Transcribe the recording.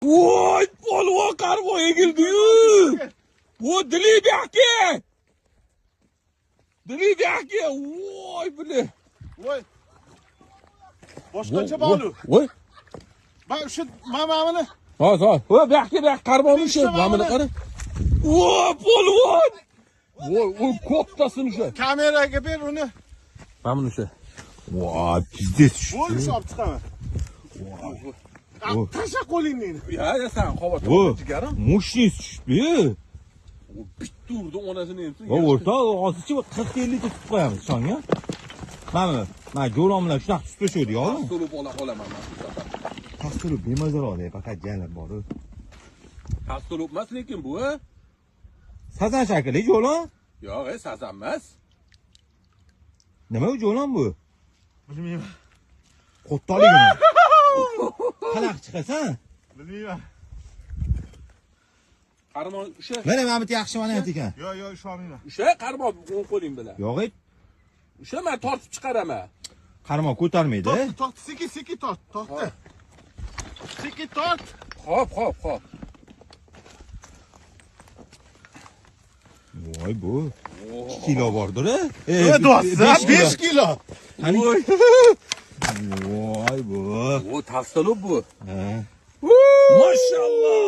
Voy, polvon qarg'o egildi-yu. Vo Dilib aka. Dilib aka, voy bile. Voy. Boshqacha bolu. Voy. Ben şu mamamını. Ha, voy bu aka qarg'oni shu, mana qara. Voy, polvon. Voy, o koptasın şu. Kameraga ber uni. Mana bunu şu. Voy, pizdes. Bo'lish olib chiqaman. Tasha qo'lingni. Ya sen qavat chigarim. Mushni tushdi. O bitta urdi onasini endi. Va o'rta hozircha 40-50 ta tutib qo'yamiz songa. Mana jo'ron bilan shunaqa tutib tashladi yo'qmi? Turib ola qolaman men bu safar. Tastirib bemazorode faqat janib bor. Tastirib emas lekin bu. Sazan shakli jo'ron. Yo'q, sazan emas. Nima u jo'ron bu? Bilmayman. Qo'ttaligimi? Qanaqa chiqasan? Bilmayman. Qarmon o'sha. Mana bitta yaxshi variant ekan. Yo ishonmayman. O'sha qarmon o'ng qo'ling bilan. Yo'q, O'sha men tortib chiqaraman. qarmoq ko'tarmaydi. Tort, sekin tort. Tortdi. Sekin tort. Hop. Voy bu 2 kilo bordir. Do'stlar 5 kilo. Voy. Voy bu. O tastalib bu. Ha. Maşallah.